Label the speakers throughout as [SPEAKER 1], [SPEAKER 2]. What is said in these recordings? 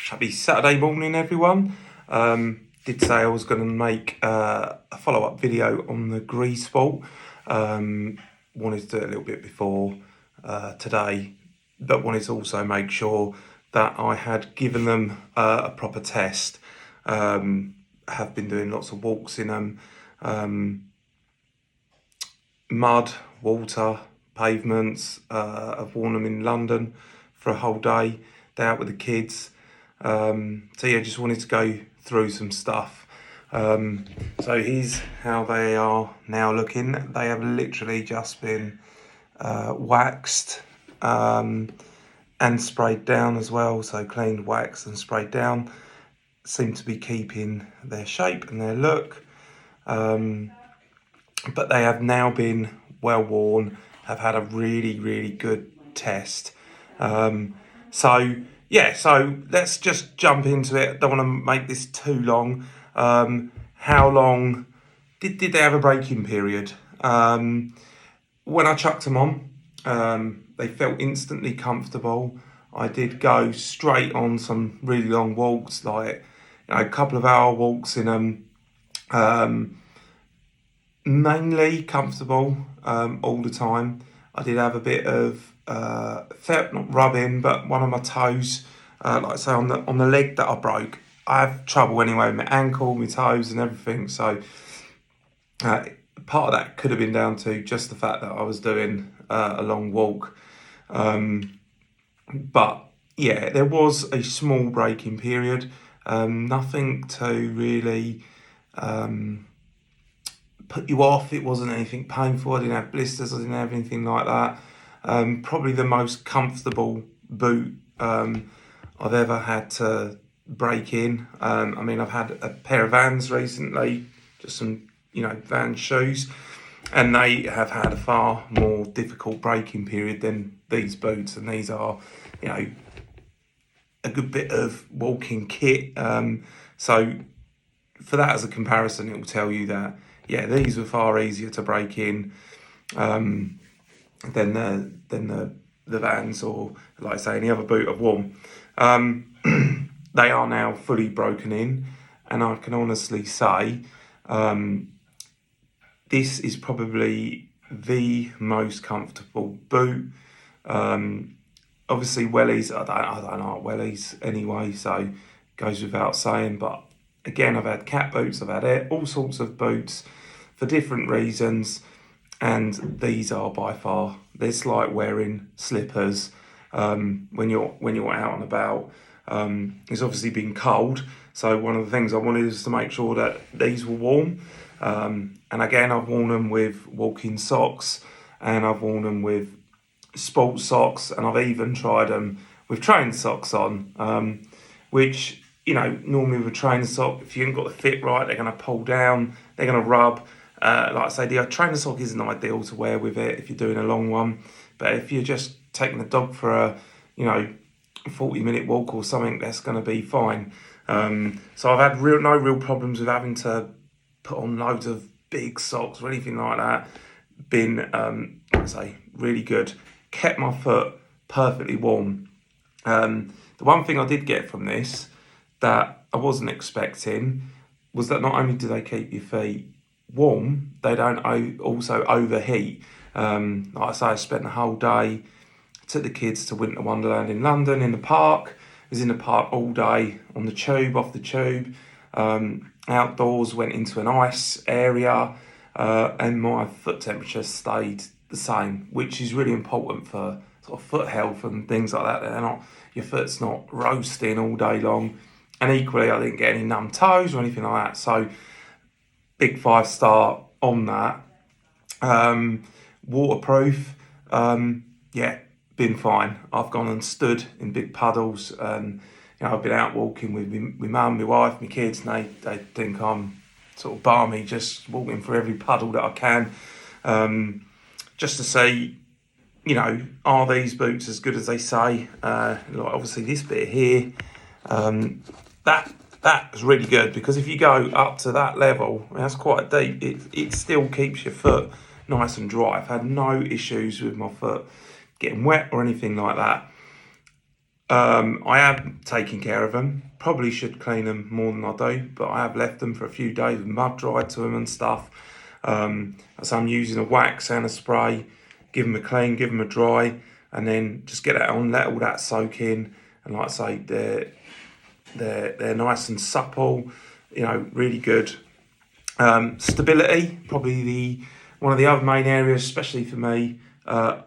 [SPEAKER 1] Happy Saturday morning, everyone. Did say I was going to make a follow-up video on the Grisport. Wanted to do it a little bit before today, but wanted to also make sure that I had given them a proper test. Have been doing lots of walks in them, mud, water, pavements. I've worn them in London for a whole day. They're out with the kids. So yeah, just wanted to go through some stuff. So here's how they are now looking. They have literally just been waxed and sprayed down as well. So cleaned, waxed and sprayed down. Seem to be keeping their shape and their look. But they have now been well worn, have had a really good test. So let's just jump into it. Don't want to make this too long. How long did they have a break-in period? When I chucked them on, they felt instantly comfortable. I did go straight on some really long walks, like a couple of hour walks in them. Mainly comfortable all the time. I did have a bit of felt, not rubbing, but one of my toes, like I say, on the leg that I broke. I have trouble anyway with my ankle, my toes and everything. So part of that could have been down to just the fact that I was doing a long walk. But yeah, there was a small break-in period. Nothing to really put you off. It wasn't anything painful. I didn't have blisters. I didn't have anything like that. Probably the most comfortable boot I've ever had to break in. I mean, I've had a pair of Vans recently, just some, Vans shoes, and they have had a far more difficult break-in period than these boots. And these are, a good bit of walking kit. So for that as a comparison, it will tell you that, yeah, these were far easier to break in than the Vans, or like I say, any other boot I've worn. They are now fully broken in, and I can honestly say this is probably the most comfortable boot. Obviously wellies, I don't like wellies anyway, so goes without saying. But again, I've had cat boots, I've had all sorts of boots for different reasons, and these are by far, it's like wearing slippers when you're out and about. It's obviously been cold, so one of the things I wanted is to make sure that these were warm. And again, I've worn them with walking socks, and I've worn them with sports socks, and I've even tried them with train socks on, which, normally with a trainer sock, if you haven't got the fit right, they're going to pull down, they're going to rub. Like I say, the trainer sock isn't ideal to wear with it if you're doing a long one, but if you're just taking the dog for a 40-minute walk or something, that's going to be fine. So I've had no real problems with having to put on loads of big socks or anything like that. Been, like I say, really good. Kept my foot perfectly warm. The one thing I did get from this that I wasn't expecting was that not only do they keep your feet warm, they don't also overheat. Like I say, I spent the whole day, took the kids to Winter Wonderland in London in the park. I was in the park all day, on the tube, off the tube, outdoors, went into an ice area, and my foot temperature stayed the same, which is really important for sort of foot health and things like that. Your foot's not roasting all day long. And equally, I didn't get any numb toes or anything like that. So big 5-star on that. Waterproof, yeah, been fine. I've gone and stood in big puddles, and I've been out walking with my mum, my wife, my kids, and they think I'm sort of balmy, just walking through every puddle that I can, just to say, are these boots as good as they say? Like obviously this bit here, that is really good, because if you go up to that level, that's quite deep, it still keeps your foot nice and dry. I've had no issues with my foot getting wet or anything like that. I am taking care of them. Probably should clean them more than I do, but I have left them for a few days with mud dried to them and stuff. So I'm using a wax and a spray, give them a clean, give them a dry, and then just get it on, let all that soak in. And like I say, they're nice and supple, you know, really good. Stability, probably one of the other main areas, especially for me. I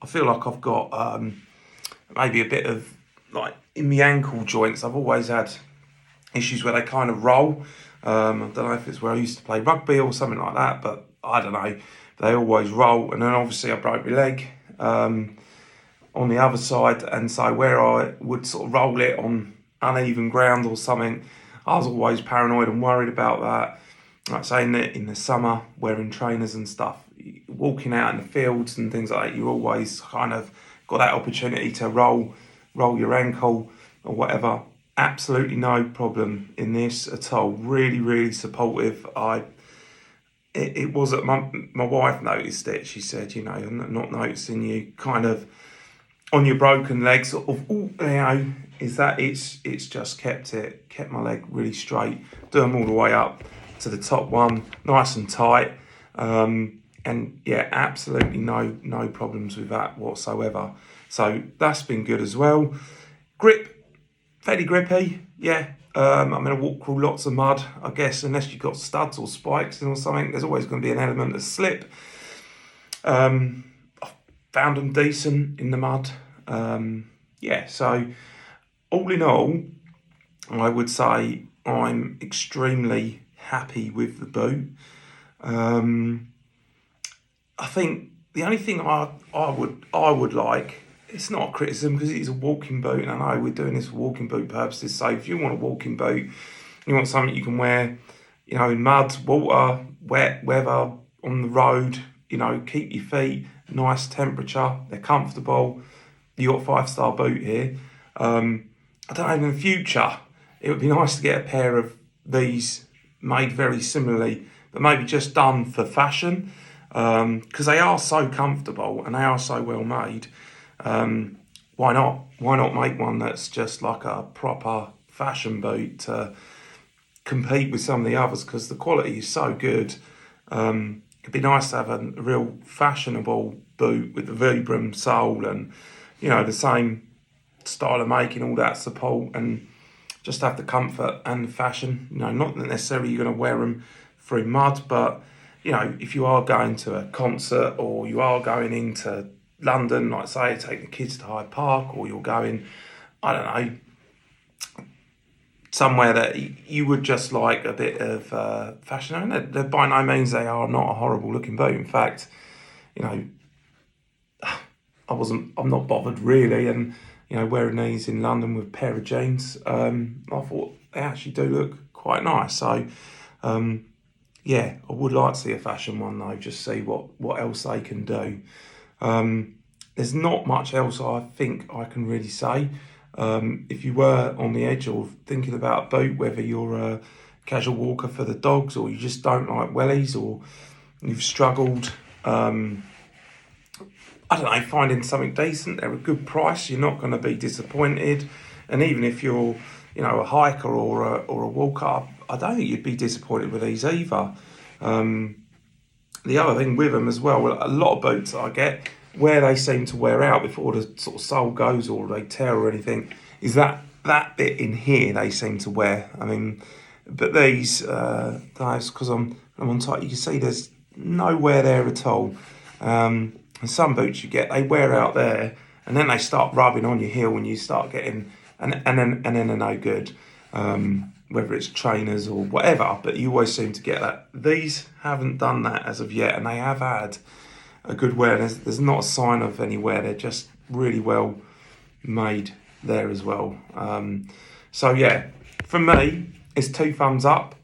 [SPEAKER 1] feel like I've got maybe a bit of, like, in the ankle joints, I've always had issues where they kind of roll. I don't know if it's where I used to play rugby or something like that, but I don't know. They always roll. And then obviously I broke my leg on the other side. And so where I would sort of roll it on uneven ground or something, I was always paranoid and worried about that. Like say in the summer, wearing trainers and stuff, walking out in the fields and things like that, you always kind of got that opportunity to roll your ankle or whatever. Absolutely no problem in this at all. Really, really supportive. It was that my wife noticed it. She said, you know, I'm not noticing you kind of on your broken leg, sort of, you know, is that it's just kept my leg really straight, do them all the way up to the top one, nice and tight. And yeah, absolutely no problems with that whatsoever. So that's been good as well. Grip, fairly grippy, yeah. I'm going to walk through lots of mud, I guess, unless you've got studs or spikes or something. There's always going to be an element of slip. I found them decent in the mud. Yeah, so all in all, I would say I'm extremely happy with the boot. I think the only thing I would like, it's not a criticism because it is a walking boot, and I know we're doing this for walking boot purposes. So if you want a walking boot, you want something you can wear, you know, in mud, water, wet weather, on the road, you know, keep your feet nice temperature, they're comfortable. You got a 5-star boot here. I don't know, in the future, it would be nice to get a pair of these made very similarly, but maybe just done for fashion, because they are so comfortable and they are so well made. Why not? Why not make one that's just like a proper fashion boot to compete with some of the others? Because the quality is so good. It'd be nice to have a real fashionable boot with the Vibram sole and, you know, the same style of making, all that support, and just have the comfort and the fashion. You know, not necessarily you're going to wear them through mud, but, you know, if you are going to a concert or you are going into London, like say, take the kids to Hyde Park, or you're going, I don't know, somewhere that you would just like a bit of fashion. I mean, they're by no means they are not a horrible looking boot. In fact, you know, I'm not bothered really, and you know, wearing these in London with a pair of jeans, I thought they actually do look quite nice. So yeah, I would like to see a fashion one though, just see what else they can do. There's not much else I think I can really say. If you were on the edge of thinking about a boot, whether you're a casual walker for the dogs or you just don't like wellies, or you've struggled, I don't know, finding something decent, they're a good price, you're not going to be disappointed. And even if you're, you know, a hiker or a walker, I don't think you'd be disappointed with these either. The other thing with them as well, a lot of boots I get, where they seem to wear out before the sort of sole goes or they tear or anything, is that bit in here they seem to wear. I mean, but these, because I'm on tight, you can see there's no wear there at all. And some boots you get, they wear out there, and then they start rubbing on your heel when you start getting, and then they're no good. Whether it's trainers or whatever, but you always seem to get that. These haven't done that as of yet, and they have had a good wear. There's not a sign of any wear. They're just really well made there as well. So yeah, from me, it's 2 thumbs up.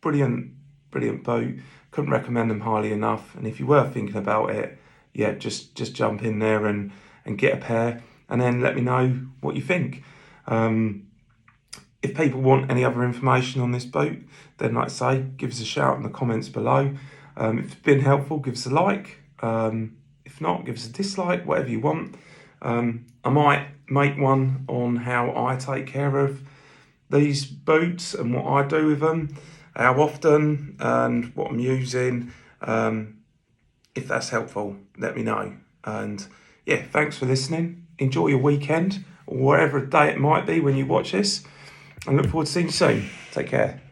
[SPEAKER 1] Brilliant boot. Couldn't recommend them highly enough. And if you were thinking about it, yeah, just jump in there and get a pair, and then let me know what you think. If people want any other information on this boot, then like I say, give us a shout in the comments below. If it's been helpful, give us a like. If not, give us a dislike, whatever you want. I might make one on how I take care of these boots and what I do with them, how often and what I'm using. If that's helpful, let me know. And yeah, thanks for listening. Enjoy your weekend or whatever day it might be when you watch this. I look forward to seeing you soon. Take care.